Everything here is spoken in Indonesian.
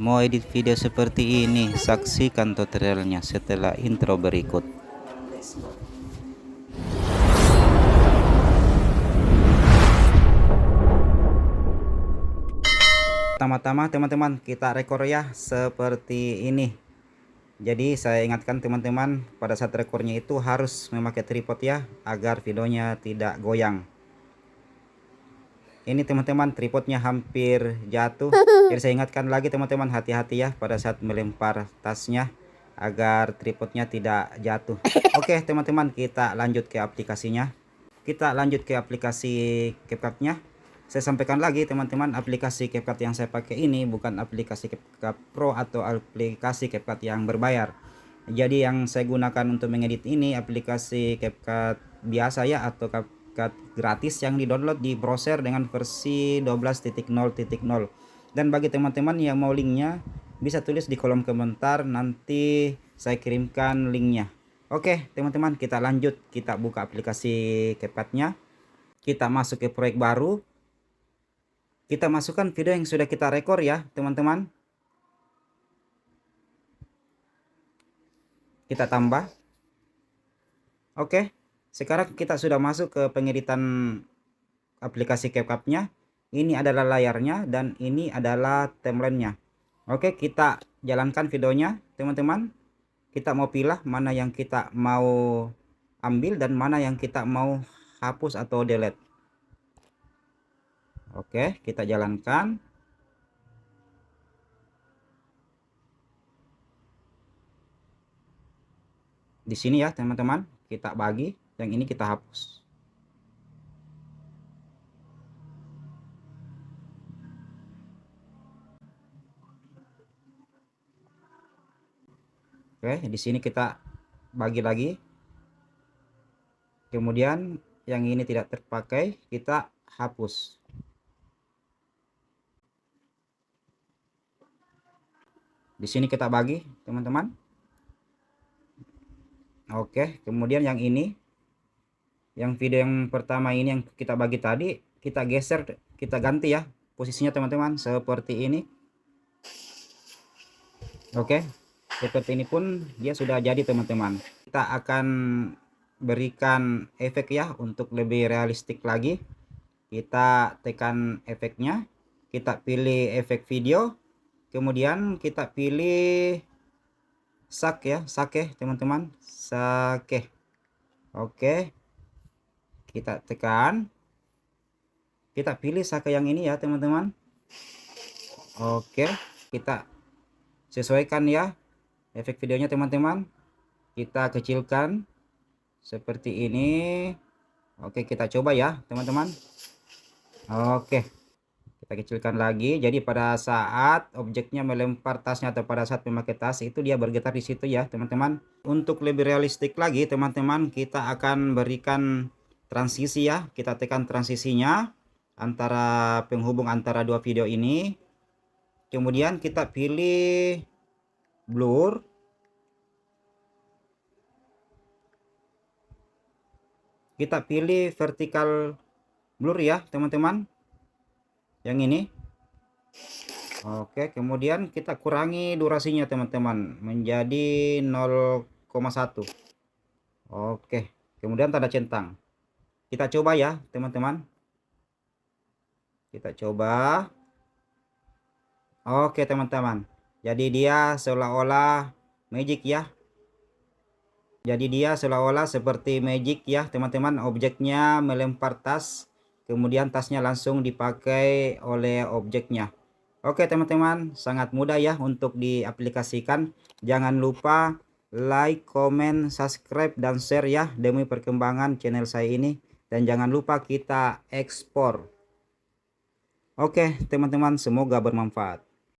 Mau edit video seperti ini? Saksikan tutorialnya setelah intro berikut. Pertama-tama teman-teman kita rekor ya seperti ini. Jadi saya ingatkan teman-teman, pada saat rekornya itu harus memakai tripod ya, agar videonya tidak goyang. Ini teman-teman tripodnya hampir jatuh. Jadi saya ingatkan lagi teman-teman, hati-hati ya pada saat melempar tasnya, agar tripodnya tidak jatuh. Oke teman-teman, kita lanjut ke aplikasinya. Kita lanjut ke aplikasi CapCut-nya. Saya sampaikan lagi teman-teman, aplikasi CapCut yang saya pakai ini bukan aplikasi CapCut Pro atau aplikasi CapCut yang berbayar. Jadi yang saya gunakan untuk mengedit ini aplikasi CapCut biasa ya, atau CapCut gratis yang di-download di browser dengan versi 12.0.0. Dan bagi teman-teman yang mau linknya, bisa tulis di kolom komentar, nanti saya kirimkan linknya. Oke teman-teman, kita lanjut. Kita buka aplikasi CapCut-nya. Kita masuk ke proyek baru. Kita masukkan video yang sudah kita rekor ya teman-teman. Kita tambah. Oke, sekarang kita sudah masuk ke pengeditan aplikasi CapCut-nya. Ini adalah layarnya dan ini adalah timeline-nya. Oke, kita jalankan videonya teman-teman. Kita mau pilih mana yang kita mau ambil dan mana yang kita mau hapus atau delete. Oke, kita jalankan. Di sini ya teman-teman, kita bagi, yang ini kita hapus. Oke, di sini kita bagi lagi. Kemudian yang ini tidak terpakai, kita hapus. Di sini kita bagi teman-teman. Oke, kemudian yang ini, yang video yang pertama ini yang kita bagi tadi, kita geser, kita ganti ya posisinya teman-teman, seperti ini. Oke, seperti ini pun dia sudah jadi teman-teman. Kita akan berikan efek ya untuk lebih realistik lagi. Kita tekan efeknya, kita pilih efek video, kemudian kita pilih sake ya, sake teman-teman, sake. Oke, kita tekan, kita pilih sake yang ini ya teman-teman. Oke, kita sesuaikan ya efek videonya teman-teman. Kita kecilkan seperti ini. Oke, kita coba ya teman-teman. Oke, kita kecilkan lagi. Jadi pada saat objeknya melempar tasnya atau pada saat memakai tas itu dia bergetar di situ ya teman-teman. Untuk lebih realistik lagi teman-teman, kita akan berikan transisi ya. Kita tekan transisinya antara penghubung antara dua video ini. Kemudian kita pilih blur. Kita pilih vertical blur ya teman-teman, yang ini. Oke, kemudian kita kurangi durasinya teman-teman menjadi 0,1. Oke, kemudian tanda centang. Kita coba ya teman-teman, kita coba. Oke teman-teman, jadi dia seolah-olah magic ya. Jadi dia seolah-olah seperti magic ya teman-teman, objeknya melempar tas, kemudian tasnya langsung dipakai oleh objeknya. Oke teman-teman, sangat mudah ya untuk diaplikasikan. Jangan lupa like, comment, subscribe, dan share ya demi perkembangan channel saya ini. Dan jangan lupa kita ekspor. Oke teman-teman, semoga bermanfaat.